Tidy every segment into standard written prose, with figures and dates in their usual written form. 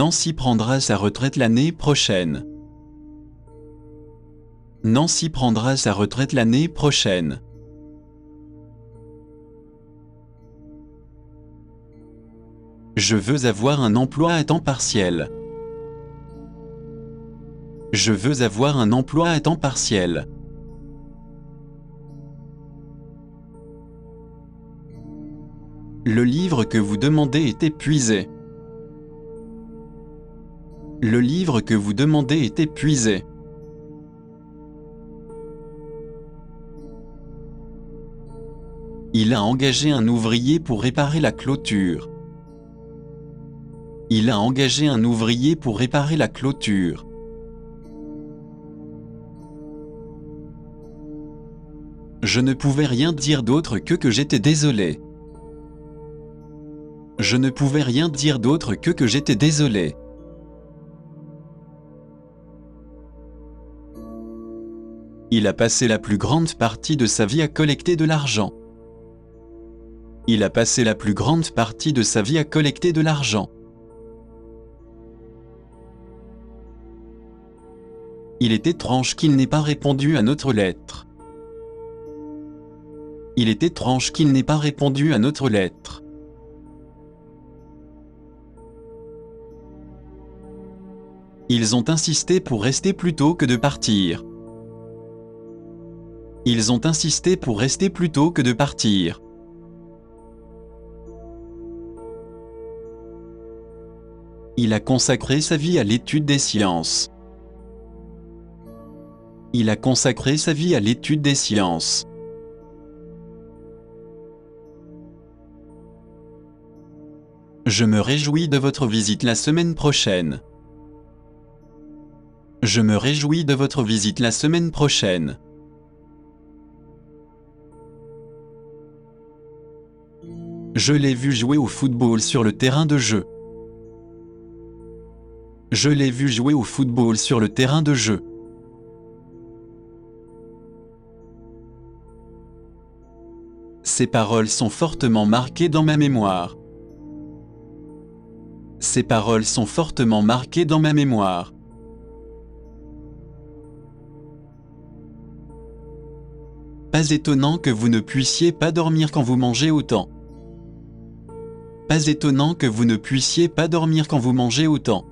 Nancy prendra sa retraite l'année prochaine. Nancy prendra sa retraite l'année prochaine. Je veux avoir un emploi à temps partiel. Je veux avoir un emploi à temps partiel. Le livre que vous demandez est épuisé. Le livre que vous demandez est épuisé. Il a engagé un ouvrier pour réparer la clôture. Il a engagé un ouvrier pour réparer la clôture. Je ne pouvais rien dire d'autre que j'étais désolé. Je ne pouvais rien dire d'autre que j'étais désolé. Il a passé la plus grande partie de sa vie à collecter de l'argent. Il a passé la plus grande partie de sa vie à collecter de l'argent. Il est étrange qu'il n'ait pas répondu à notre lettre. Il est étrange qu'il n'ait pas répondu à notre lettre. Ils ont insisté pour rester plutôt que de partir. Ils ont insisté pour rester plutôt que de partir. Il a consacré sa vie à l'étude des sciences. Il a consacré sa vie à l'étude des sciences. Je me réjouis de votre visite la semaine prochaine. Je me réjouis de votre visite la semaine prochaine. Je l'ai vu jouer au football sur le terrain de jeu. Je l'ai vu jouer au football sur le terrain de jeu. Ces paroles sont fortement marquées dans ma mémoire. Ces paroles sont fortement marquées dans ma mémoire. Pas étonnant que vous ne puissiez pas dormir quand vous mangez autant. Pas étonnant que vous ne puissiez pas dormir quand vous mangez autant.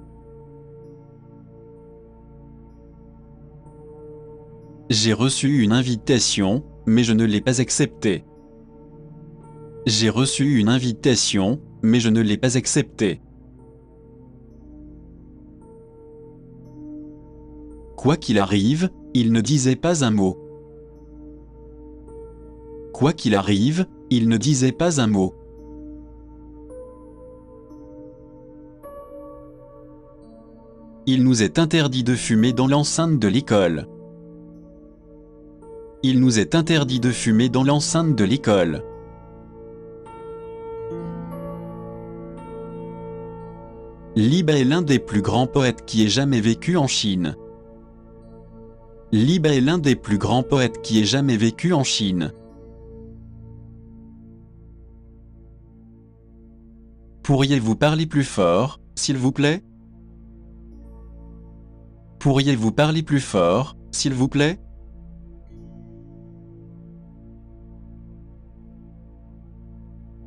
J'ai reçu une invitation, mais je ne l'ai pas acceptée. J'ai reçu une invitation, mais je ne l'ai pas acceptée. Quoi qu'il arrive, il ne disait pas un mot. Quoi qu'il arrive, il ne disait pas un mot. Il nous est interdit de fumer dans l'enceinte de l'école. Il nous est interdit de fumer dans l'enceinte de l'école. Li Bai est l'un des plus grands poètes qui ait jamais vécu en Chine. Li Bai est l'un des plus grands poètes qui ait jamais vécu en Chine. Pourriez-vous parler plus fort, s'il vous plaît? Pourriez-vous parler plus fort, s'il vous plaît?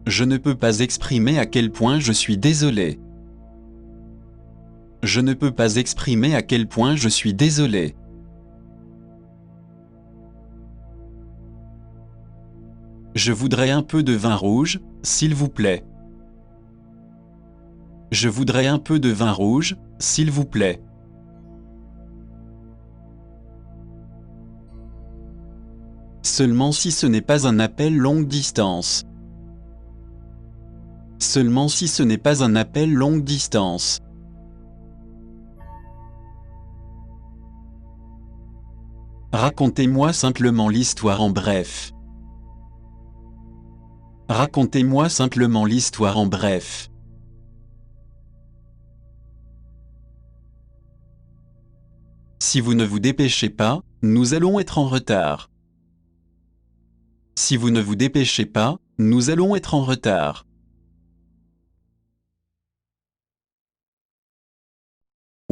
Je ne peux pas exprimer à quel point je suis désolé. Je ne peux pas exprimer à quel point je suis désolé. Je voudrais un peu de vin rouge, s'il vous plaît. Je voudrais un peu de vin rouge, s'il vous plaît. Seulement si ce n'est pas un appel longue distance. Seulement si ce n'est pas un appel longue distance. Racontez-moi simplement l'histoire en bref. Racontez-moi simplement l'histoire en bref. Si vous ne vous dépêchez pas, nous allons être en retard. Si vous ne vous dépêchez pas, nous allons être en retard.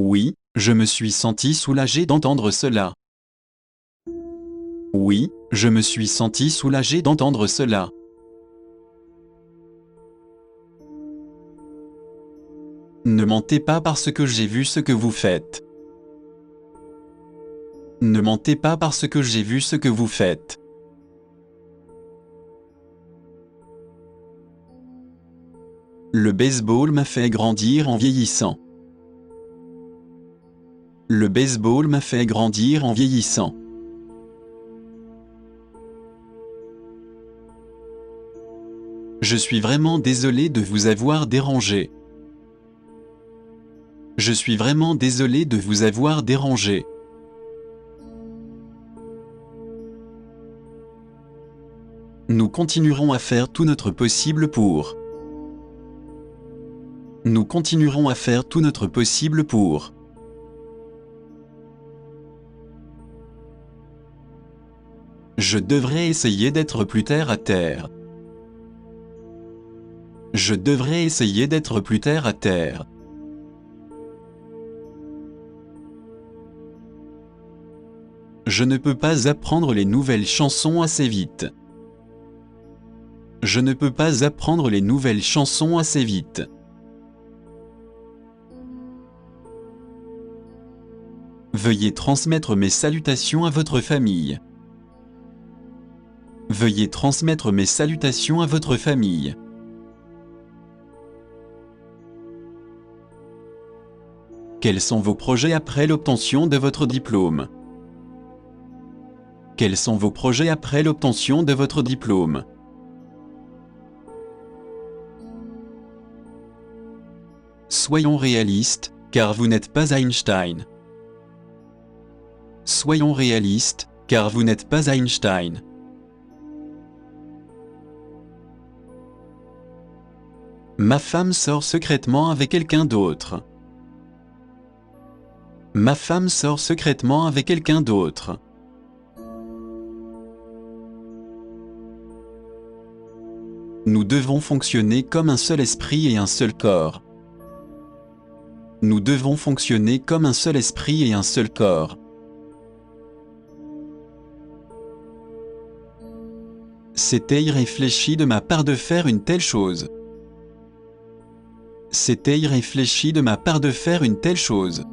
Oui, je me suis senti soulagé d'entendre cela. Oui, je me suis senti soulagé d'entendre cela. Ne mentez pas parce que j'ai vu ce que vous faites. Ne mentez pas parce que j'ai vu ce que vous faites. Le baseball m'a fait grandir en vieillissant. Le baseball m'a fait grandir en vieillissant. Je suis vraiment désolé de vous avoir dérangé. Je suis vraiment désolé de vous avoir dérangé. Nous continuerons à faire tout notre possible pour. Nous continuerons à faire tout notre possible pour. Je devrais essayer d'être plus terre à terre. Je devrais essayer d'être plus terre à terre. Je ne peux pas apprendre les nouvelles chansons assez vite. Je ne peux pas apprendre les nouvelles chansons assez vite. Veuillez transmettre mes salutations à votre famille. Veuillez transmettre mes salutations à votre famille. Quels sont vos projets après l'obtention de votre diplôme? Quels sont vos projets après l'obtention de votre diplôme? Soyons réalistes, car vous n'êtes pas Einstein. Soyons réalistes, car vous n'êtes pas Einstein. Ma femme sort secrètement avec quelqu'un d'autre. Ma femme sort secrètement avec quelqu'un d'autre. Nous devons fonctionner comme un seul esprit et un seul corps. Nous devons fonctionner comme un seul esprit et un seul corps. C'était irréfléchi de ma part de faire une telle chose. C'était irréfléchi de ma part de faire une telle chose.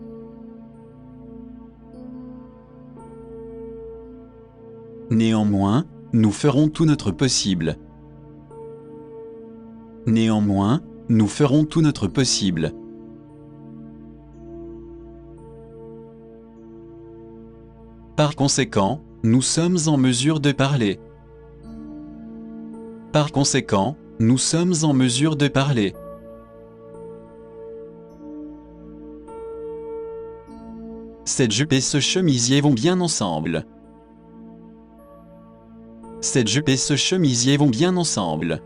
Néanmoins, nous ferons tout notre possible. Néanmoins, nous ferons tout notre possible. Par conséquent, nous sommes en mesure de parler. Par conséquent, nous sommes en mesure de parler. Cette jupe et ce chemisier vont bien ensemble. Cette jupe et ce chemisier vont bien ensemble.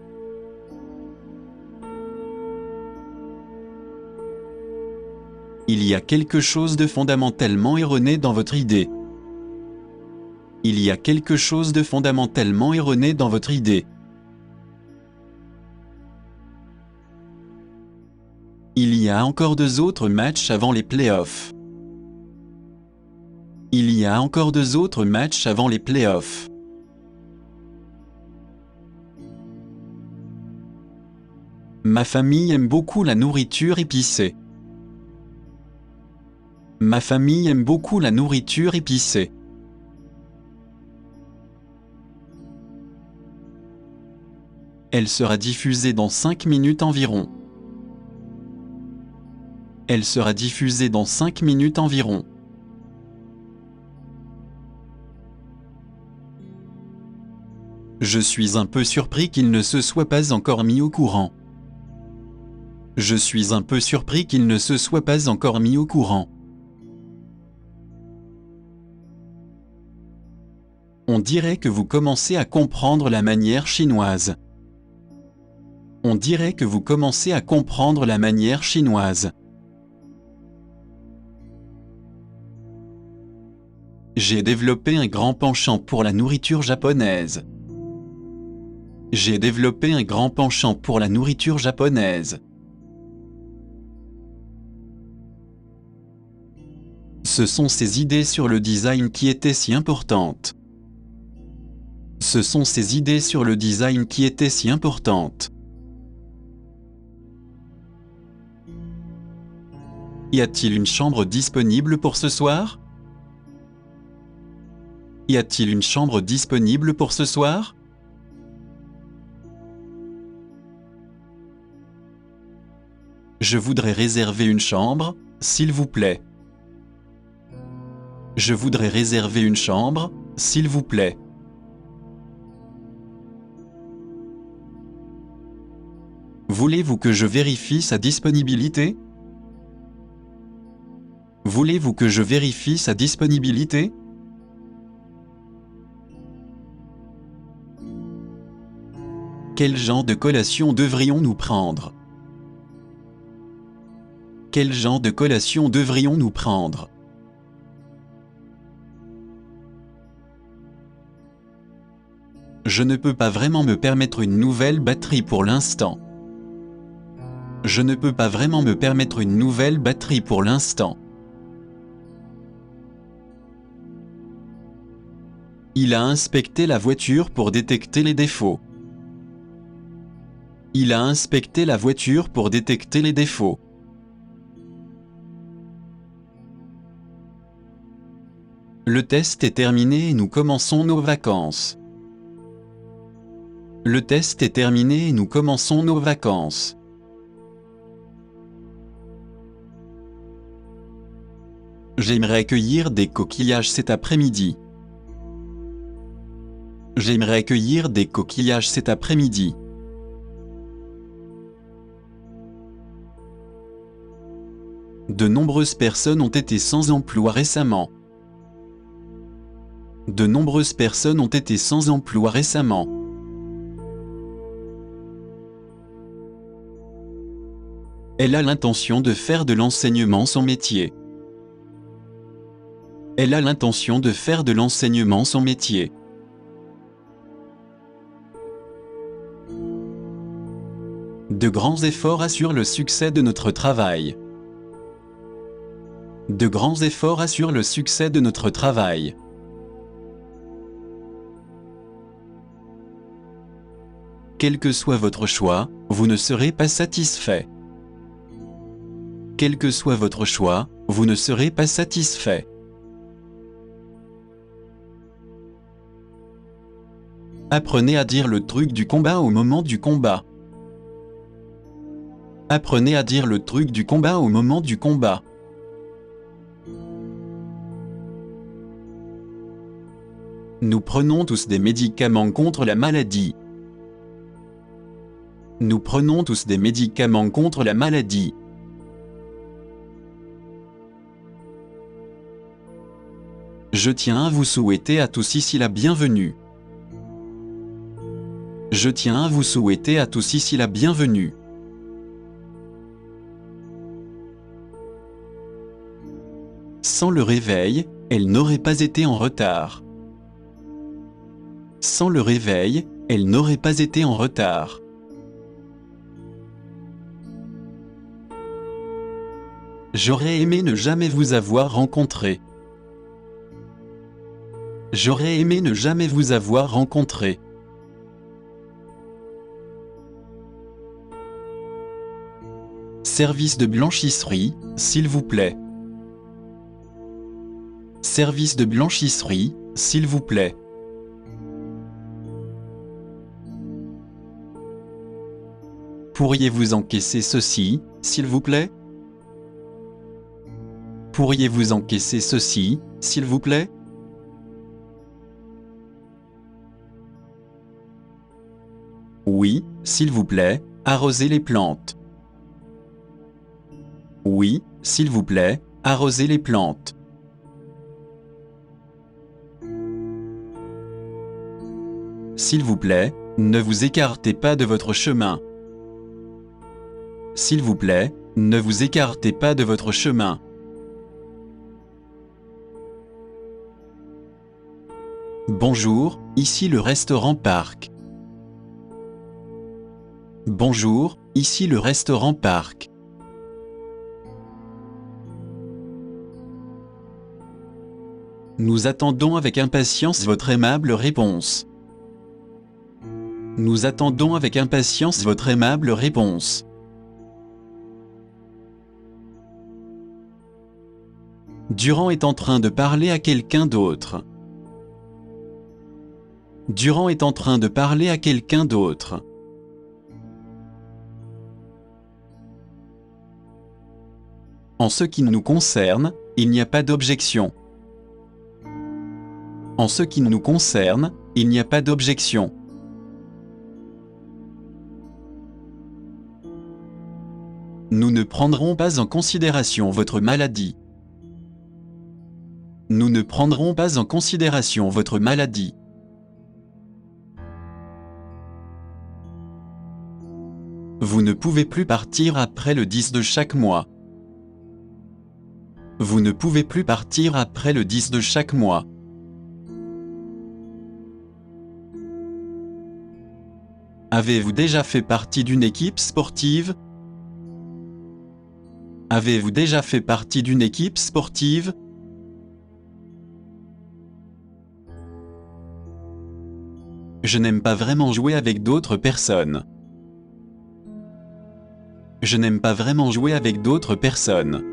Il y a quelque chose de fondamentalement erroné dans votre idée. Il y a quelque chose de fondamentalement erroné dans votre idée. Il y a encore 2 autres matchs avant les playoffs. Il y a encore 2 autres matchs avant les playoffs. Ma famille aime beaucoup la nourriture épicée. Ma famille aime beaucoup la nourriture épicée. Elle sera diffusée dans 5 minutes environ. Elle sera diffusée dans 5 minutes environ. Je suis un peu surpris qu'il ne se soit pas encore mis au courant. Je suis un peu surpris qu'il ne se soit pas encore mis au courant. On dirait que vous commencez à comprendre la manière chinoise. On dirait que vous commencez à comprendre la manière chinoise. J'ai développé un grand penchant pour la nourriture japonaise. J'ai développé un grand penchant pour la nourriture japonaise. Ce sont ces idées sur le design qui étaient si importantes. Ce sont ces idées sur le design qui étaient si importantes. Y a-t-il une chambre disponible pour ce soir? Y a-t-il une chambre disponible pour ce soir? Je voudrais réserver une chambre, s'il vous plaît. Je voudrais réserver une chambre, s'il vous plaît. Voulez-vous que je vérifie sa disponibilité? Voulez-vous que je vérifie sa disponibilité? Quel genre de collation devrions-nous prendre? Quel genre de collation devrions-nous prendre? Je ne peux pas vraiment me permettre une nouvelle batterie pour l'instant. Je ne peux pas vraiment me permettre une nouvelle batterie pour l'instant. Il a inspecté la voiture pour détecter les défauts. Il a inspecté la voiture pour détecter les défauts. Le test est terminé et nous commençons nos vacances. Le test est terminé et nous commençons nos vacances. J'aimerais cueillir des coquillages cet après-midi. J'aimerais cueillir des coquillages cet après-midi. De nombreuses personnes ont été sans emploi récemment. De nombreuses personnes ont été sans emploi récemment. Elle a l'intention de faire de l'enseignement son métier. Elle a l'intention de faire de l'enseignement son métier. De grands efforts assurent le succès de notre travail. De grands efforts assurent le succès de notre travail. Quel que soit votre choix, vous ne serez pas satisfait. Quel que soit votre choix, vous ne serez pas satisfait. Apprenez à dire le truc du combat au moment du combat. Apprenez à dire le truc du combat au moment du combat. Nous prenons tous des médicaments contre la maladie. Nous prenons tous des médicaments contre la maladie. Je tiens à vous souhaiter à tous ici la bienvenue. Je tiens à vous souhaiter à tous ici la bienvenue. Sans le réveil, elle n'aurait pas été en retard. Sans le réveil, elle n'aurait pas été en retard. J'aurais aimé ne jamais vous avoir rencontré. J'aurais aimé ne jamais vous avoir rencontré. Service de blanchisserie, s'il vous plaît. Service de blanchisserie, s'il vous plaît. Pourriez-vous encaisser ceci, s'il vous plaît? Pourriez-vous encaisser ceci, s'il vous plaît? Oui, s'il vous plaît, arrosez les plantes. Oui, s'il vous plaît, arrosez les plantes. S'il vous plaît, ne vous écartez pas de votre chemin. S'il vous plaît, ne vous écartez pas de votre chemin. Bonjour, ici le restaurant Parc. Bonjour, ici le restaurant Parc. Nous attendons avec impatience votre aimable réponse. Nous attendons avec impatience votre aimable réponse. Durand est en train de parler à quelqu'un d'autre. Durand est en train de parler à quelqu'un d'autre. En ce qui nous concerne, il n'y a pas d'objection. En ce qui nous concerne, il n'y a pas d'objection. Nous ne prendrons pas en considération votre maladie. Nous ne prendrons pas en considération votre maladie. Vous ne pouvez plus partir après le 10 de chaque mois. Vous ne pouvez plus partir après le 10 de chaque mois. Avez-vous déjà fait partie d'une équipe sportive? Avez-vous déjà fait partie d'une équipe sportive? Je n'aime pas vraiment jouer avec d'autres personnes. Je n'aime pas vraiment jouer avec d'autres personnes.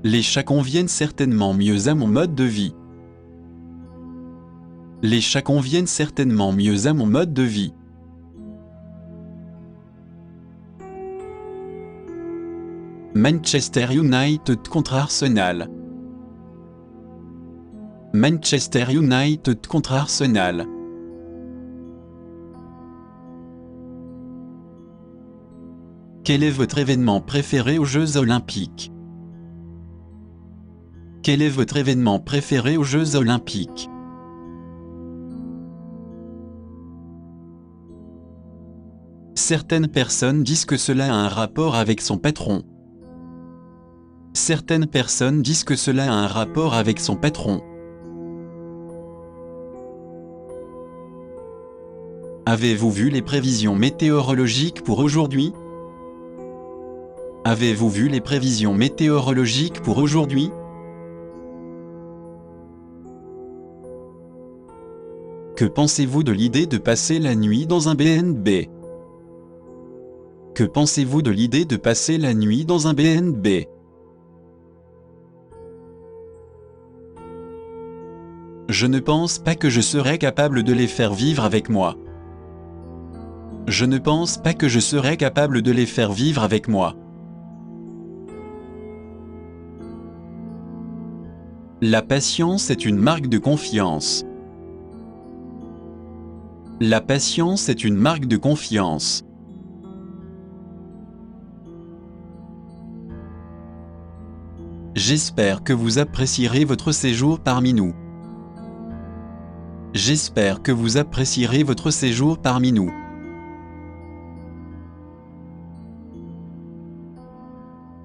Les chats conviennent certainement mieux à mon mode de vie. Les chats conviennent certainement mieux à mon mode de vie. Manchester United contre Arsenal. Manchester United contre Arsenal. Quel est votre événement préféré aux Jeux Olympiques? Quel est votre événement préféré aux Jeux Olympiques? Certaines personnes disent que cela a un rapport avec son patron. Certaines personnes disent que cela a un rapport avec son patron. Avez-vous vu les prévisions météorologiques pour aujourd'hui? Avez-vous vu les prévisions météorologiques pour aujourd'hui? Que pensez-vous de l'idée de passer la nuit dans un B&B? Que pensez-vous de l'idée de passer la nuit dans un B&B? Je ne pense pas que je serais capable de les faire vivre avec moi. Je ne pense pas que je serais capable de les faire vivre avec moi. La patience est une marque de confiance. La patience est une marque de confiance. J'espère que vous apprécierez votre séjour parmi nous. J'espère que vous apprécierez votre séjour parmi nous.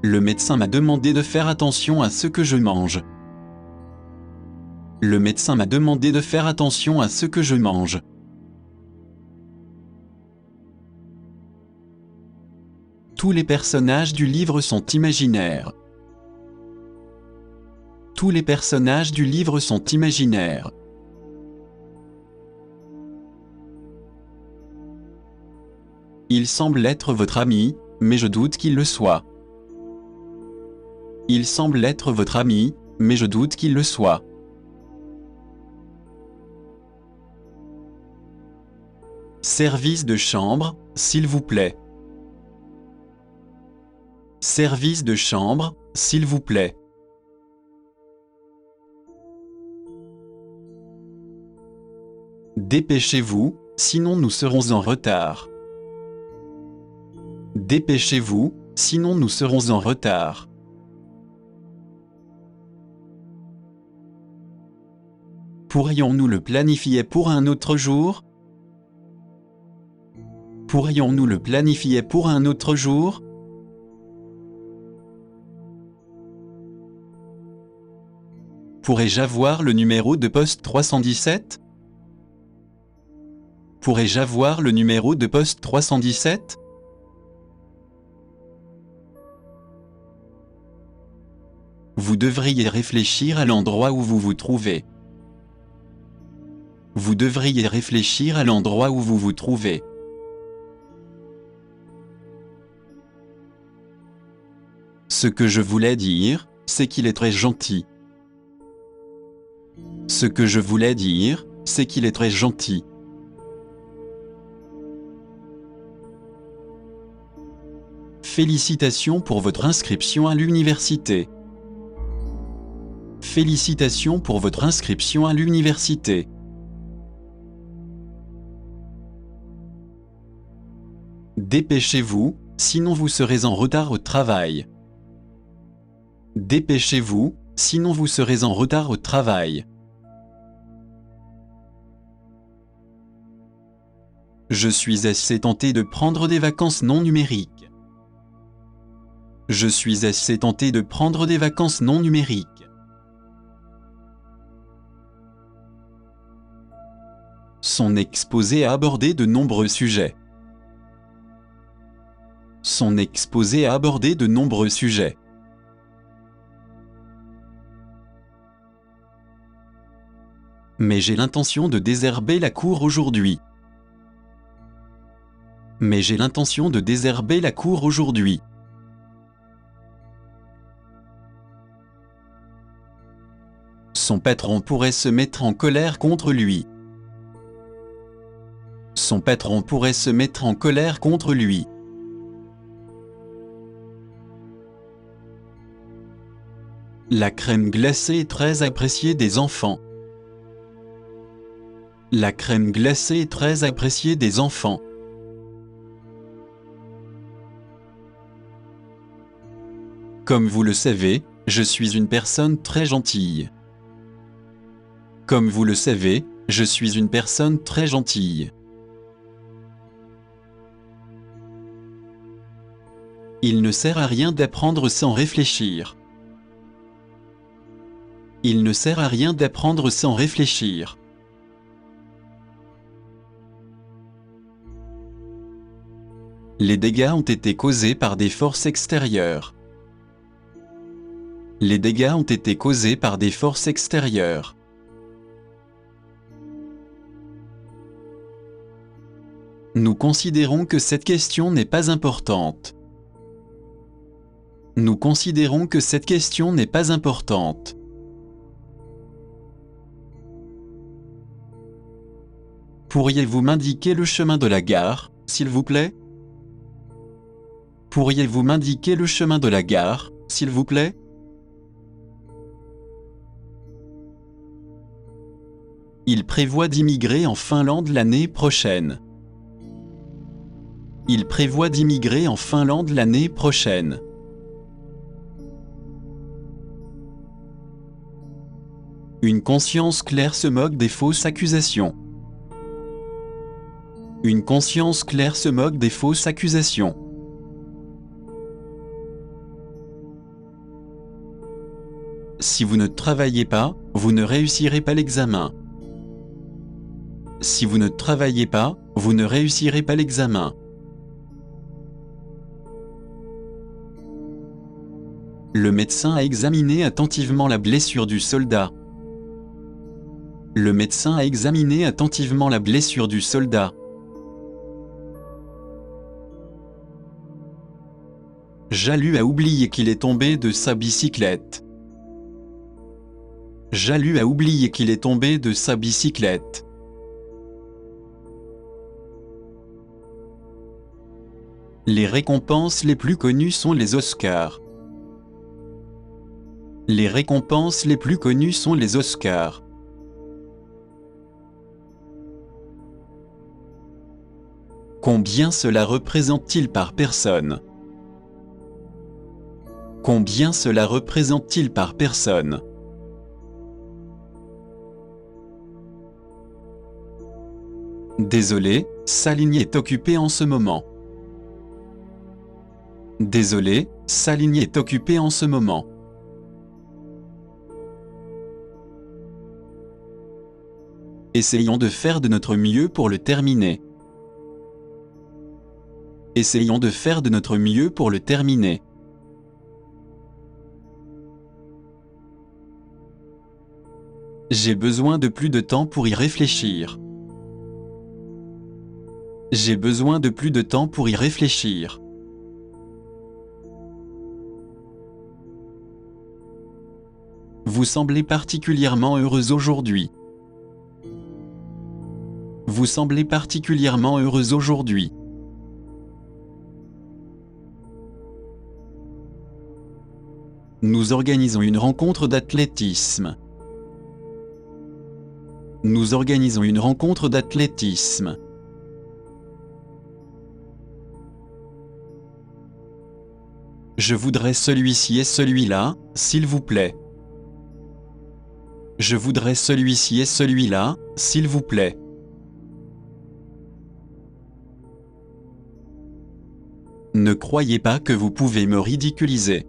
Le médecin m'a demandé de faire attention à ce que je mange. Le médecin m'a demandé de faire attention à ce que je mange. Tous les personnages du livre sont imaginaires. Tous les personnages du livre sont imaginaires. Il semble être votre ami, mais je doute qu'il le soit. Il semble être votre ami, mais je doute qu'il le soit. Service de chambre, s'il vous plaît. Service de chambre, s'il vous plaît. Dépêchez-vous, sinon nous serons en retard. Dépêchez-vous, sinon nous serons en retard. Pourrions-nous le planifier pour un autre jour? Pourrions-nous le planifier pour un autre jour? Pourrais-je avoir le numéro de poste 317? Pourrais-je avoir le numéro de poste 317? Vous devriez réfléchir à l'endroit où vous vous trouvez. Vous devriez réfléchir à l'endroit où vous vous trouvez. Ce que je voulais dire, c'est qu'il est très gentil. Ce que je voulais dire, c'est qu'il est très gentil. Félicitations pour votre inscription à l'université. Félicitations pour votre inscription à l'université. Dépêchez-vous, sinon vous serez en retard au travail. Dépêchez-vous, sinon vous serez en retard au travail. Je suis assez tenté de prendre des vacances non numériques. Je suis assez tenté de prendre des vacances non numériques. Son exposé a abordé de nombreux sujets. Son exposé a abordé de nombreux sujets. Mais j'ai l'intention de désherber la cour aujourd'hui. Mais j'ai l'intention de désherber la cour aujourd'hui. Son patron pourrait se mettre en colère contre lui. Son patron pourrait se mettre en colère contre lui. La crème glacée est très appréciée des enfants. La crème glacée est très appréciée des enfants. Comme vous le savez, je suis une personne très gentille. Comme vous le savez, je suis une personne très gentille. Il ne sert à rien d'apprendre sans réfléchir. Il ne sert à rien d'apprendre sans réfléchir. Les dégâts ont été causés par des forces extérieures. Les dégâts ont été causés par des forces extérieures. Nous considérons que cette question n'est pas importante. Nous considérons que cette question n'est pas importante. Pourriez-vous m'indiquer le chemin de la gare, s'il vous plaît? Pourriez-vous m'indiquer le chemin de la gare, s'il vous plaît? Il prévoit d'immigrer en Finlande l'année prochaine. Il prévoit d'immigrer en Finlande l'année prochaine. Une conscience claire se moque des fausses accusations. Une conscience claire se moque des fausses accusations. Si vous ne travaillez pas, vous ne réussirez pas l'examen. Si vous ne travaillez pas, vous ne réussirez pas l'examen. Le médecin a examiné attentivement la blessure du soldat. Le médecin a examiné attentivement la blessure du soldat. Jalu a oublié qu'il est tombé de sa bicyclette. Jalu a oublié qu'il est tombé de sa bicyclette. Les récompenses les plus connues sont les Oscars. Les récompenses les plus connues sont les Oscars. Combien cela représente-t-il par personne? Combien cela représente-t-il par personne? Désolé, sa ligne est occupée en ce moment. Désolé, sa ligne est occupée en ce moment. Essayons de faire de notre mieux pour le terminer. Essayons de faire de notre mieux pour le terminer. J'ai besoin de plus de temps pour y réfléchir. J'ai besoin de plus de temps pour y réfléchir. Vous semblez particulièrement heureuse aujourd'hui. Vous semblez particulièrement heureuse aujourd'hui. Nous organisons une rencontre d'athlétisme. Nous organisons une rencontre d'athlétisme. Je voudrais celui-ci et celui-là, s'il vous plaît. Je voudrais celui-ci et celui-là, s'il vous plaît. Ne croyez pas que vous pouvez me ridiculiser.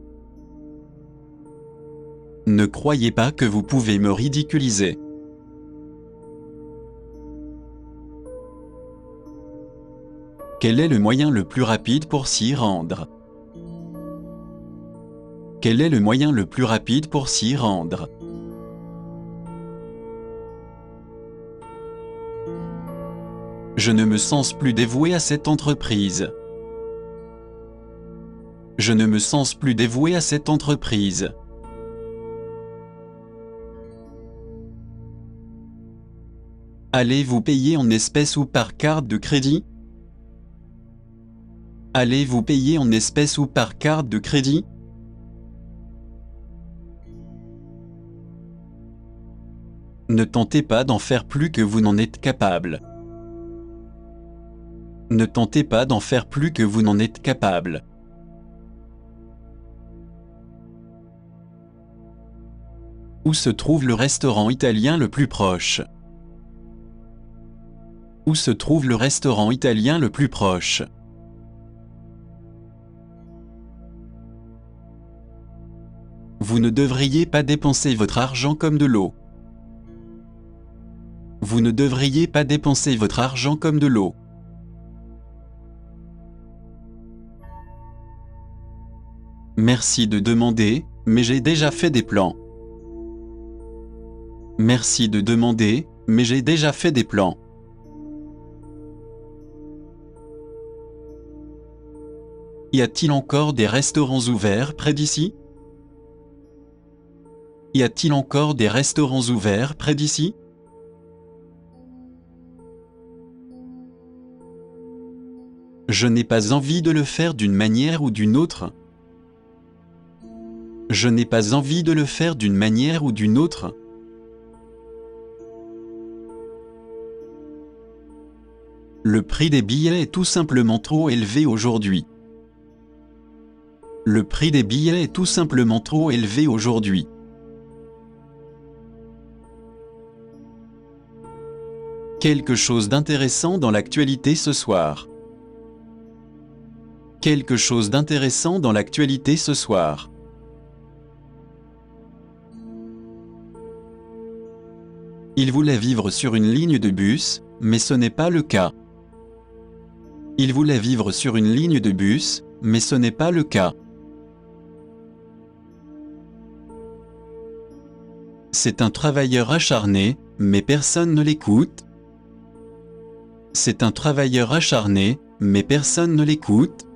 Ne croyez pas que vous pouvez me ridiculiser. Quel est le moyen le plus rapide pour s'y rendre? Quel est le moyen le plus rapide pour s'y rendre? Je ne me sens plus dévoué à cette entreprise. Je ne me sens plus dévoué à cette entreprise. Allez-vous payer en espèces ou par carte de crédit? Allez-vous payer en espèces ou par carte de crédit? Ne tentez pas d'en faire plus que vous n'en êtes capable. Ne tentez pas d'en faire plus que vous n'en êtes capable. Où se trouve le restaurant italien le plus proche? Où se trouve le restaurant italien le plus proche? Vous ne devriez pas dépenser votre argent comme de l'eau. Vous ne devriez pas dépenser votre argent comme de l'eau. Merci de demander, mais j'ai déjà fait des plans. Merci de demander, mais j'ai déjà fait des plans. Y a-t-il encore des restaurants ouverts près d'ici? Y a-t-il encore des restaurants ouverts près d'ici? Je n'ai pas envie de le faire d'une manière ou d'une autre. Je n'ai pas envie de le faire d'une manière ou d'une autre. Le prix des billets est tout simplement trop élevé aujourd'hui. Le prix des billets est tout simplement trop élevé aujourd'hui. Quelque chose d'intéressant dans l'actualité ce soir. Quelque chose d'intéressant dans l'actualité ce soir. Il voulait vivre sur une ligne de bus, mais ce n'est pas le cas. Il voulait vivre sur une ligne de bus, mais ce n'est pas le cas. C'est un travailleur acharné, mais personne ne l'écoute. C'est un travailleur acharné, mais personne ne l'écoute.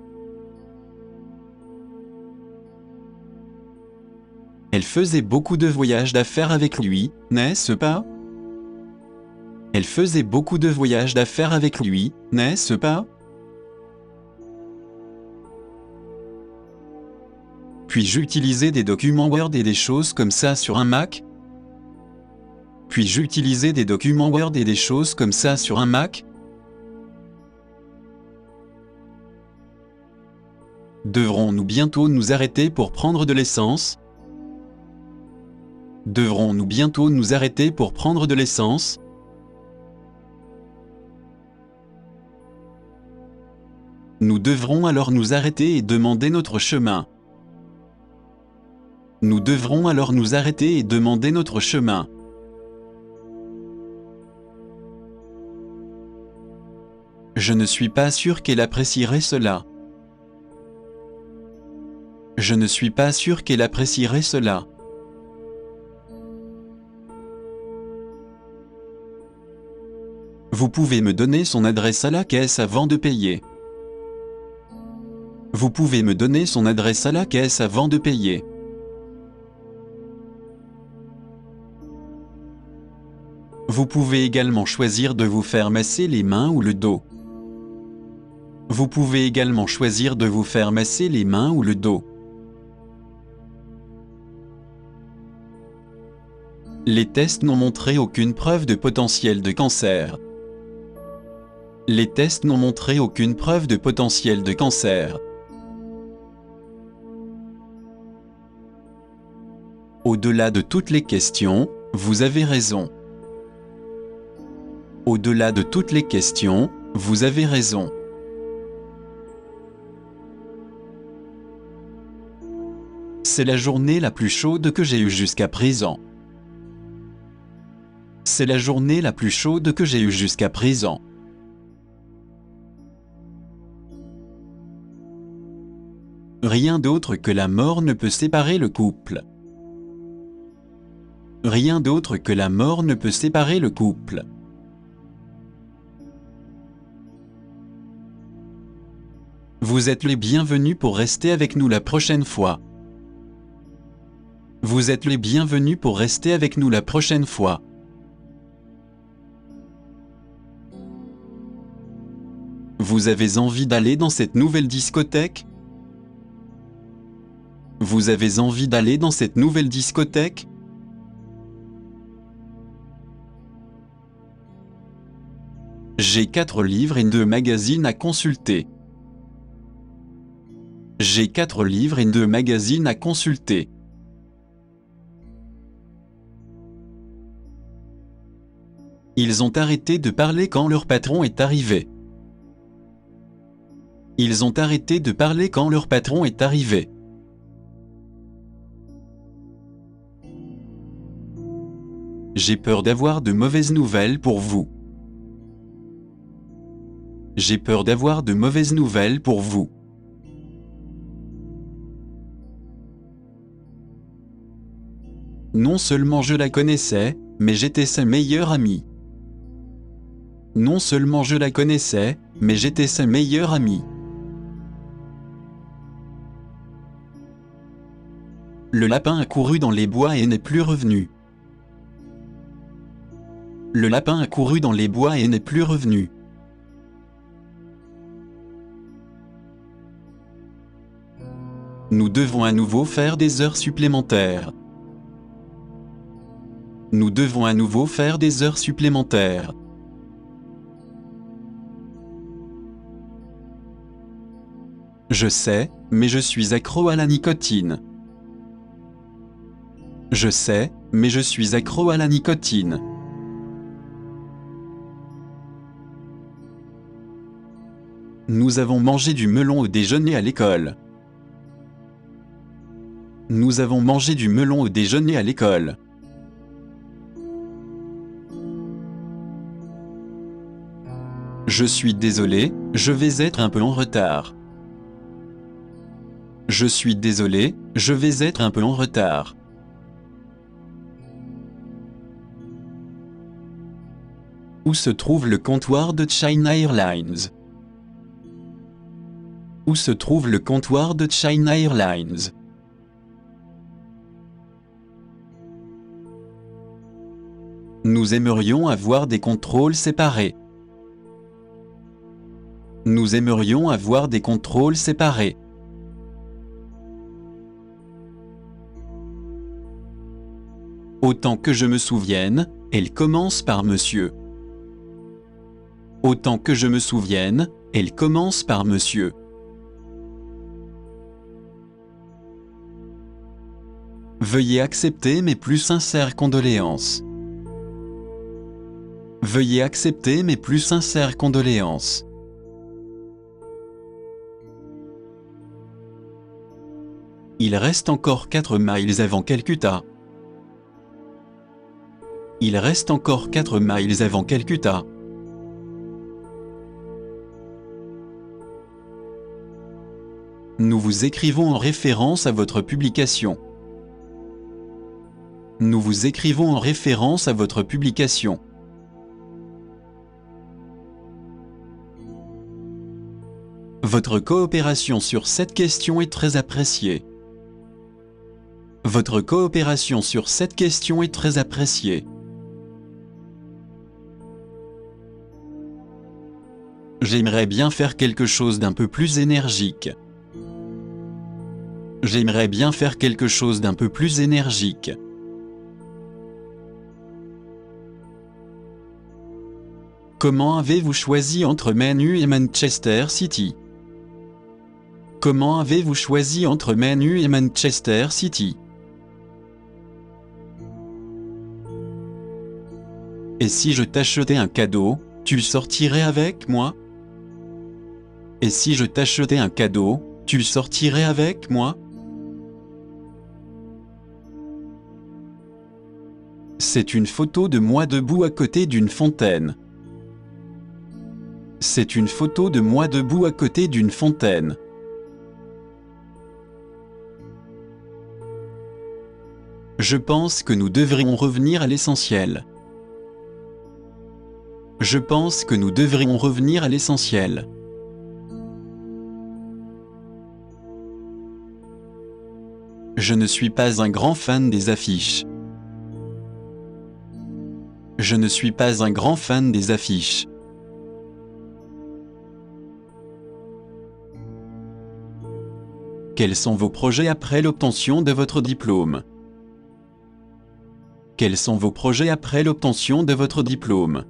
Elle faisait beaucoup de voyages d'affaires avec lui, n'est-ce pas? Elle faisait beaucoup de voyages d'affaires avec lui, n'est-ce pas? Puis-je utiliser des documents Word et des choses comme ça sur un Mac? Puis-je utiliser des documents Word et des choses comme ça sur un Mac? Devrons-nous bientôt nous arrêter pour prendre de l'essence? Devrons-nous bientôt nous arrêter pour prendre de l'essence? Nous devrons alors nous arrêter et demander notre chemin. Nous devrons alors nous arrêter et demander notre chemin. Je ne suis pas sûr qu'elle apprécierait cela. Je ne suis pas sûr qu'elle apprécierait cela. Vous pouvez me donner son adresse à la caisse avant de payer. Vous pouvez me donner son adresse à la caisse avant de payer. Vous pouvez également choisir de vous faire masser les mains ou le dos. Vous pouvez également choisir de vous faire masser les mains ou le dos. Les tests n'ont montré aucune preuve de potentiel de cancer. Les tests n'ont montré aucune preuve de potentiel de cancer. Au-delà de toutes les questions, vous avez raison. Au-delà de toutes les questions, vous avez raison. C'est la journée la plus chaude que j'ai eue jusqu'à présent. C'est la journée la plus chaude que j'ai eue jusqu'à présent. Rien d'autre que la mort ne peut séparer le couple. Rien d'autre que la mort ne peut séparer le couple. Vous êtes les bienvenus pour rester avec nous la prochaine fois. Vous êtes les bienvenus pour rester avec nous la prochaine fois. Vous avez envie d'aller dans cette nouvelle discothèque? Vous avez envie d'aller dans cette nouvelle discothèque? J'ai 4 livres et 2 magazines à consulter. J'ai 4 livres et 2 magazines à consulter. Ils ont arrêté de parler quand leur patron est arrivé. Ils ont arrêté de parler quand leur patron est arrivé. J'ai peur d'avoir de mauvaises nouvelles pour vous. J'ai peur d'avoir de mauvaises nouvelles pour vous. Non seulement je la connaissais, mais j'étais sa meilleure amie. Non seulement je la connaissais, mais j'étais sa meilleure amie. Le lapin a couru dans les bois et n'est plus revenu. Le lapin a couru dans les bois et n'est plus revenu. Nous devons à nouveau faire des heures supplémentaires. Nous devons à nouveau faire des heures supplémentaires. Je sais, mais je suis accro à la nicotine. Je sais, mais je suis accro à la nicotine. Nous avons mangé du melon au déjeuner à l'école. Nous avons mangé du melon au déjeuner à l'école. Je suis désolé, je vais être un peu en retard. Je suis désolé, je vais être un peu en retard. Où se trouve le comptoir de China Airlines? Où se trouve le comptoir de China Airlines? Nous aimerions avoir des contrôles séparés. Nous aimerions avoir des contrôles séparés. Autant que je me souvienne, elle commence par monsieur. Autant que je me souvienne, elle commence par monsieur. Veuillez accepter mes plus sincères condoléances. Veuillez accepter mes plus sincères condoléances. Il reste encore 4 miles avant Calcutta. Il reste encore 4 miles avant Calcutta. Nous vous écrivons en référence à votre publication. Nous vous écrivons en référence à votre publication. Votre coopération sur cette question est très appréciée. Votre coopération sur cette question est très appréciée. J'aimerais bien faire quelque chose d'un peu plus énergique. J'aimerais bien faire quelque chose d'un peu plus énergique. Comment avez-vous choisi entre Man U et Manchester City? Comment avez-vous choisi entre Man U et Manchester City? Et si je t'achetais un cadeau, tu sortirais avec moi? Et si je t'achetais un cadeau, tu sortirais avec moi? C'est une photo de moi debout à côté d'une fontaine. C'est une photo de moi debout à côté d'une fontaine. Je pense que nous devrions revenir à l'essentiel. Je pense que nous devrions revenir à l'essentiel. Je ne suis pas un grand fan des affiches. Je ne suis pas un grand fan des affiches. Quels sont vos projets après l'obtention de votre diplôme? Quels sont vos projets après l'obtention de votre diplôme?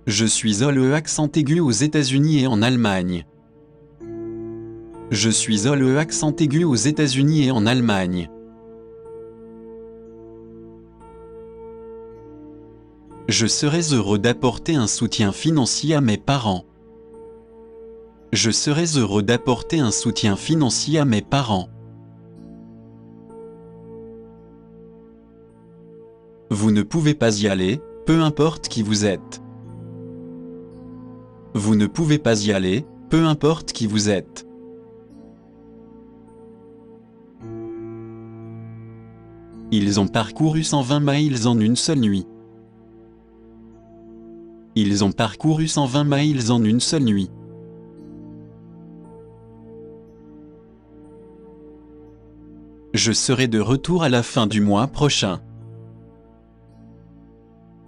Je suis au accent aigu aux États-Unis et en Allemagne. Je suis au accent aigu aux États-Unis et en Allemagne. Je serais heureux d'apporter un soutien financier à mes parents. Je serais heureux d'apporter un soutien financier à mes parents. Vous ne pouvez pas y aller, peu importe qui vous êtes. Vous ne pouvez pas y aller, peu importe qui vous êtes. Ils ont parcouru 120 miles en une seule nuit. Ils ont parcouru 120 miles en une seule nuit. Je serai de retour à la fin du mois prochain.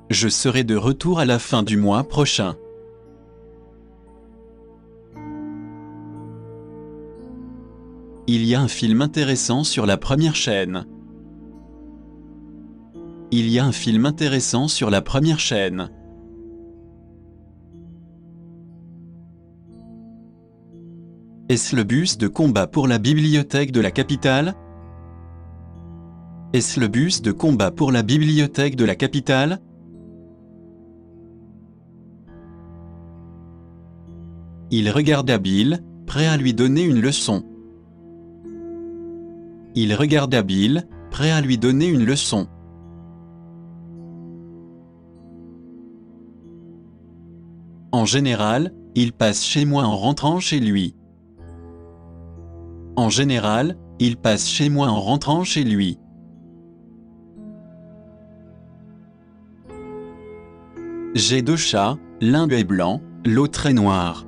Je serai de retour à la fin du mois prochain. Il y a un film intéressant sur la première chaîne. Il y a un film intéressant sur la première chaîne. Est-ce le bus de combat pour la bibliothèque de la capitale? Est-ce le bus de combat pour la bibliothèque de la capitale? Il regarda Bill, prêt à lui donner une leçon. Il regarda Bill, prêt à lui donner une leçon. En général, il passe chez moi en rentrant chez lui. En général, il passe chez moi en rentrant chez lui. J'ai deux chats, l'un est blanc, l'autre est noir.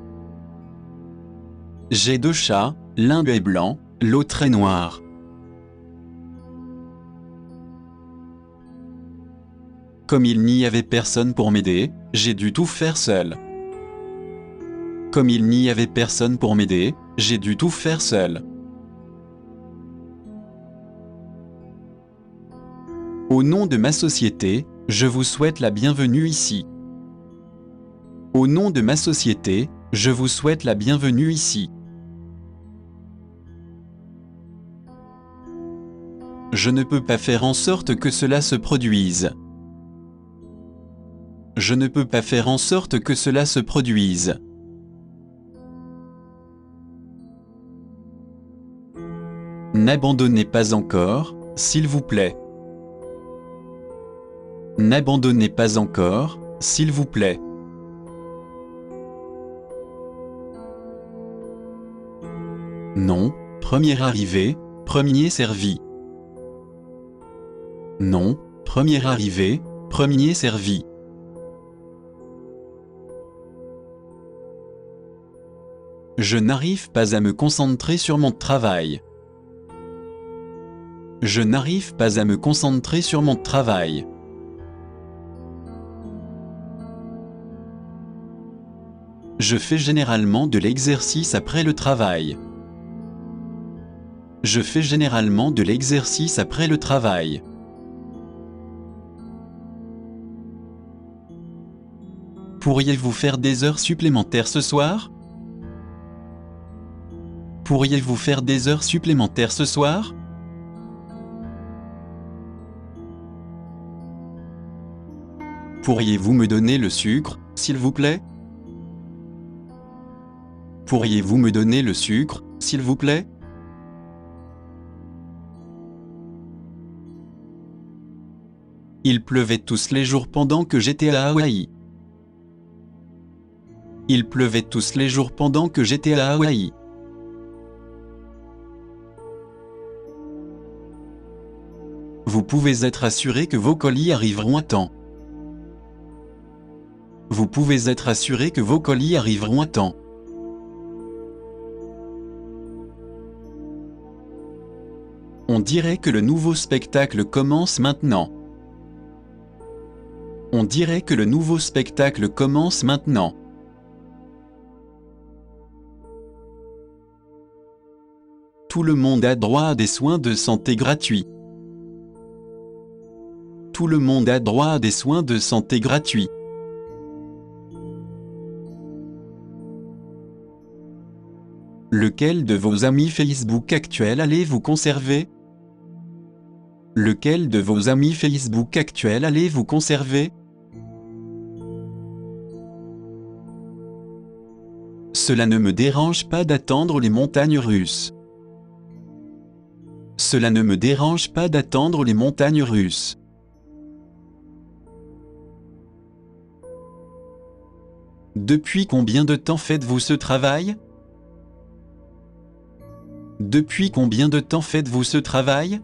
J'ai deux chats, l'un est blanc, l'autre est noir. Comme il n'y avait personne pour m'aider, j'ai dû tout faire seul. Comme il n'y avait personne pour m'aider, j'ai dû tout faire seul. Au nom de ma société, je vous souhaite la bienvenue ici. Au nom de ma société, je vous souhaite la bienvenue ici. Je ne peux pas faire en sorte que cela se produise. Je ne peux pas faire en sorte que cela se produise. N'abandonnez pas encore, s'il vous plaît. N'abandonnez pas encore, s'il vous plaît. Non, premier arrivé, premier servi. Non, premier arrivé, premier servi. Je n'arrive pas à me concentrer sur mon travail. Je n'arrive pas à me concentrer sur mon travail. Je fais généralement de l'exercice après le travail. Je fais généralement de l'exercice après le travail. Pourriez-vous faire des heures supplémentaires ce soir? Pourriez-vous faire des heures supplémentaires ce soir? Pourriez-vous me donner le sucre, s'il vous plaît? Pourriez-vous me donner le sucre, s'il vous plaît? Il pleuvait tous les jours pendant que j'étais à Hawaï. Il pleuvait tous les jours pendant que j'étais à Hawaï. Vous pouvez être assuré que vos colis arriveront à temps. Vous pouvez être assuré que vos colis arriveront à temps. On dirait que le nouveau spectacle commence maintenant. On dirait que le nouveau spectacle commence maintenant. Tout le monde a droit à des soins de santé gratuits. Tout le monde a droit à des soins de santé gratuits. Lequel de vos amis Facebook actuels allez-vous conserver? Lequel de vos amis Facebook actuels allez-vous conserver? Cela ne me dérange pas d'attendre les montagnes russes. Cela ne me dérange pas d'attendre les montagnes russes. Depuis combien de temps faites-vous ce travail? Depuis combien de temps faites-vous ce travail?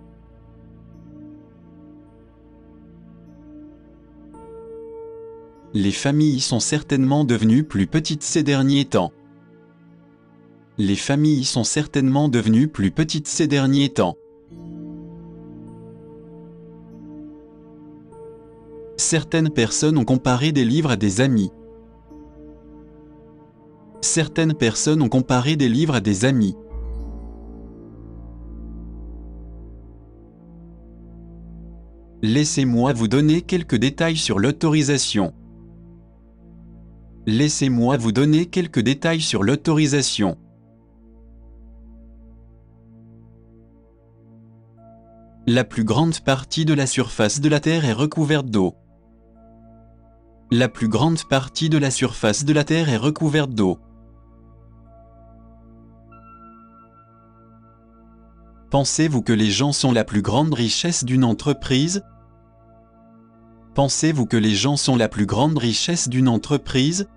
Les familles sont certainement devenues plus petites ces derniers temps. Les familles sont certainement devenues plus petites ces derniers temps. Certaines personnes ont comparé des livres à des amis. Certaines personnes ont comparé des livres à des amis. Laissez-moi vous donner quelques détails sur l'autorisation. Laissez-moi vous donner quelques détails sur l'autorisation. La plus grande partie de la surface de la Terre est recouverte d'eau. La plus grande partie de la surface de la Terre est recouverte d'eau. Pensez-vous que les gens sont la plus grande richesse d'une entreprise? Pensez-vous que les gens sont la plus grande richesse d'une entreprise?